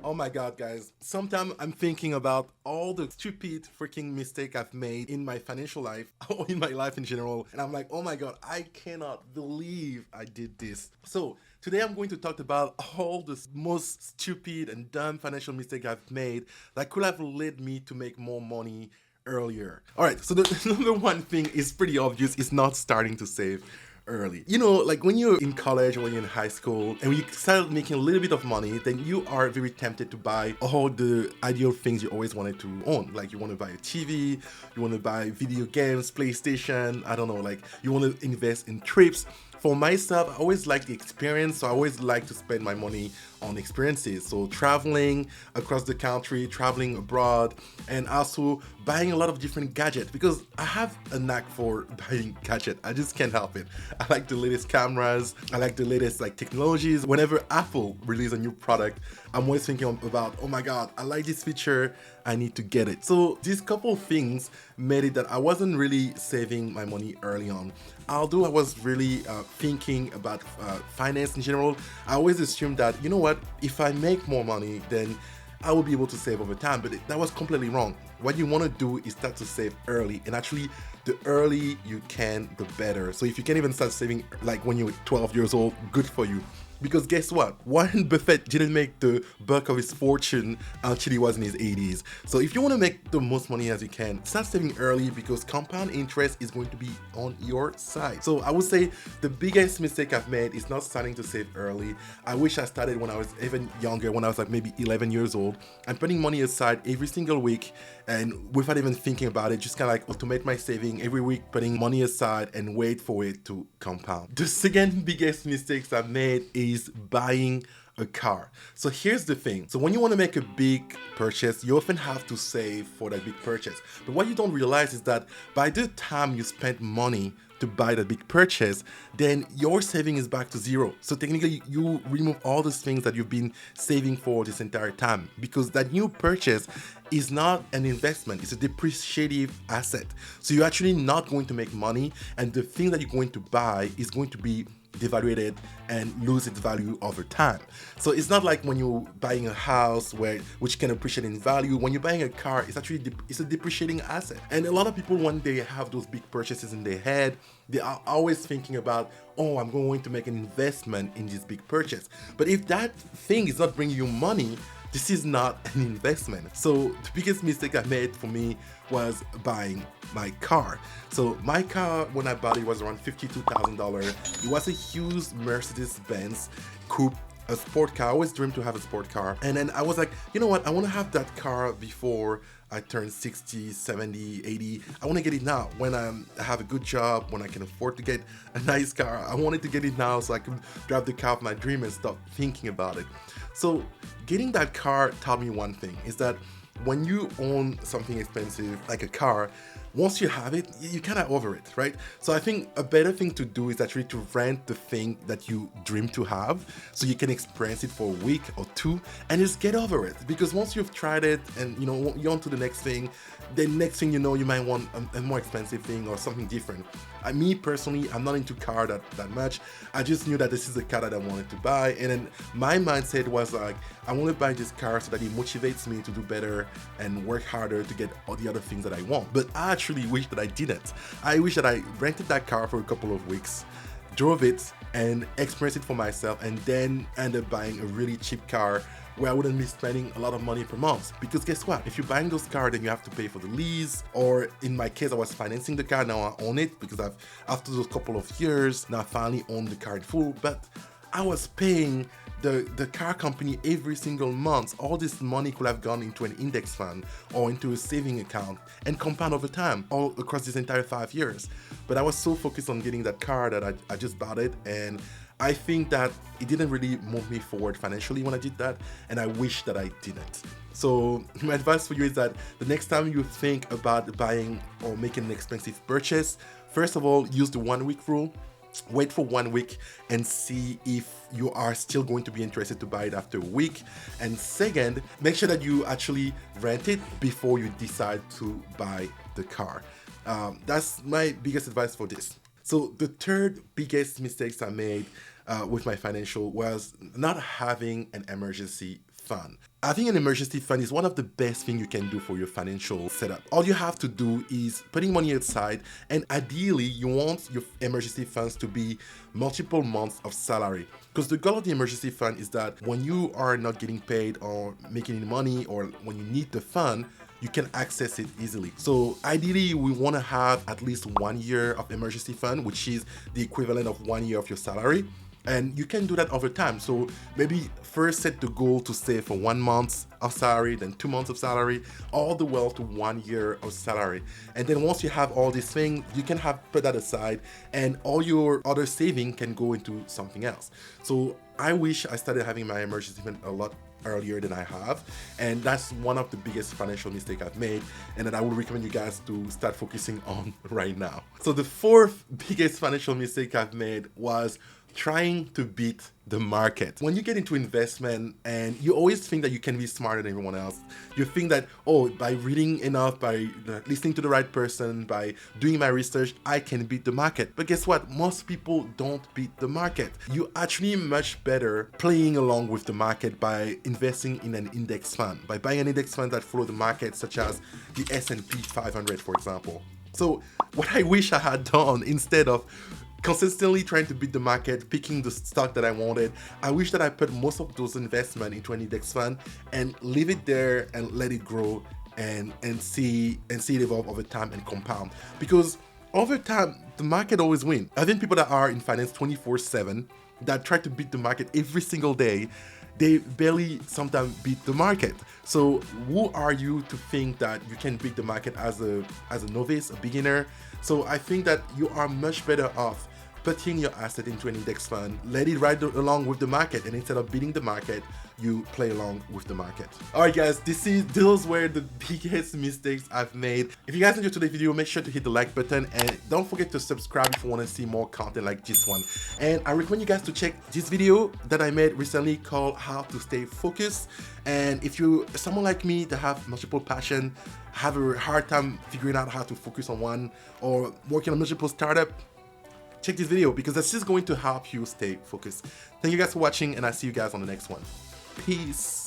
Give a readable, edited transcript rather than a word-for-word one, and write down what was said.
Oh my god, guys. Sometimes I'm thinking about all the stupid freaking mistake I've made in my financial life or in my life in general. And I'm like, oh my god, I cannot believe I did this. So today I'm going to talk about all the most stupid and dumb financial mistake I've made that could have led me to make more money earlier. All right, so the number one thing is pretty obvious. It's not starting to save early. You know, like when you're in college or when you're in high school and when you start making a little bit of money, then you are very tempted to buy all the ideal things you always wanted to own. Like you want to buy a TV, you want to buy video games, PlayStation, I don't know, like you want to invest in trips. For myself, I always like the experience, so I always like to spend my money on experiences. So traveling across the country, traveling abroad, and also buying a lot of different gadgets because I have a knack for buying gadgets. I just can't help it. I like the latest cameras, I like the latest technologies. Whenever Apple release a new product, I'm always thinking about, oh my god, I like this feature, I need to get it. So these couple of things made it that I wasn't really saving my money early on. Although I was really thinking about finance in general, I always assumed that, you know what, if I make more money, then I will be able to save over time. But that was completely wrong. What you want to do is start to save early, and actually the early you can, the better. So if you can even start saving like when you're 12 years old, good for you. Because guess what? Warren Buffett didn't make the bulk of his fortune until he was in his 80s. So if you want to make the most money as you can, start saving early because compound interest is going to be on your side. So I would say the biggest mistake I've made is not starting to save early. I wish I started when I was even younger, when I was like maybe 11 years old. I'm putting money aside every single week and without even thinking about it, just kind of like automate my saving every week, putting money aside and wait for it to compound. The second biggest mistakes I've made is buying a car. So here's the thing. So when you want to make a big purchase, you often have to save for that big purchase. But what you don't realize is that by the time you spend money to buy that big purchase, then your saving is back to zero. So technically you remove all those things that you've been saving for this entire time because that new purchase is not an investment, it's a depreciative asset. So you're actually not going to make money, and the thing that you're going to buy is going to be devaluated and lose its value over time. So it's not like when you're buying a house which can appreciate in value. When you're buying a car, it's actually it's a depreciating asset. And a lot of people, when they have those big purchases in their head, they are always thinking about, oh, I'm going to make an investment in this big purchase. But if that thing is not bringing you money, this is not an investment. So the biggest mistake I made for me was buying my car. So my car, when I bought it, was around $52,000. It was a huge Mercedes-Benz coupe, a sport car. I always dreamed to have a sport car. And then I was like, you know what? I want to have that car before I turn 60, 70, 80. I want to get it now when I have a good job, when I can afford to get a nice car. I wanted to get it now so I can drive the car of my dream and stop thinking about it. So getting that car taught me one thing, is that when you own something expensive like a car, once you have it, you kind of over it, right? So I think a better thing to do is actually to rent the thing that you dream to have so you can experience it for a week or two and just get over it. Because once you've tried it and you're on to the next thing, the next thing you know, you might want a more expensive thing or something different. Me personally, I'm not into car that much. I just knew that this is a car that I wanted to buy, and then my mindset was like, I want to buy this car so that it motivates me to do better and work harder to get all the other things that I want. But I actually wish that I didn't. I wish that I rented that car for a couple of weeks, drove it and experienced it for myself, and then ended up buying a really cheap car where I wouldn't be spending a lot of money per month. Because guess what? If you're buying those cars, then you have to pay for the lease, or in my case, I was financing the car, now I own it because after those couple of years, now I finally own the car in full. But I was paying the car company every single month. All this money could have gone into an index fund or into a saving account and compound over time all across this entire 5 years. But I was so focused on getting that car that I just bought it, and I think that it didn't really move me forward financially when I did that, and I wish that I didn't. So my advice for you is that the next time you think about buying or making an expensive purchase, first of all, use the 1 week rule. Wait for 1 week and see if you are still going to be interested to buy it after a week. And second, make sure that you actually rent it before you decide to buy the car. That's my biggest advice for this. So the third biggest mistakes I made with my financial was not having an emergency fund. Having an emergency fund is one of the best things you can do for your financial setup. All you have to do is putting money aside, and ideally you want your emergency funds to be multiple months of salary. Because the goal of the emergency fund is that when you are not getting paid or making any money, or when you need the fund, you can access it easily. So ideally, we want to have at least 1 year of emergency fund, which is the equivalent of 1 year of your salary. And you can do that over time. So maybe first set the goal to save for 1 month of salary, then 2 months of salary, all the way to 1 year of salary. And then once you have all these things, you can put that aside, and all your other saving can go into something else. So I wish I started having my emergency fund a lot earlier than I have, and that's one of the biggest financial mistakes I've made, and that I would recommend you guys to start focusing on right now. So the fourth biggest financial mistake I've made was trying to beat the market. When you get into investment and you always think that you can be smarter than everyone else, you think that, oh, by reading enough, by listening to the right person, by doing my research, I can beat the market. But guess what? Most people don't beat the market. You actually much better playing along with the market by investing in an index fund, by buying an index fund that follow the market, such as the S&P 500, for example. So what I wish I had done, instead of consistently trying to beat the market, picking the stock that I wanted, I wish that I put most of those investments into an index fund and leave it there and let it grow and see it evolve over time and compound. Because over time, the market always wins. I think people that are in finance 24/7, that try to beat the market every single day, they barely sometimes beat the market. So who are you to think that you can beat the market as a novice, a beginner? So I think that you are much better off putting your asset into an index fund, let it ride along with the market, and instead of beating the market, you play along with the market. All right, guys, those were the biggest mistakes I've made. If you guys enjoyed today's video, make sure to hit the like button, and don't forget to subscribe if you want to see more content like this one. And I recommend you guys to check this video that I made recently called How to Stay Focused. And if you're someone like me that have multiple passion, have a hard time figuring out how to focus on one, or working on multiple startup, check this video, because that's just going to help you stay focused. Thank you guys for watching, and I'll see you guys on the next one. Peace.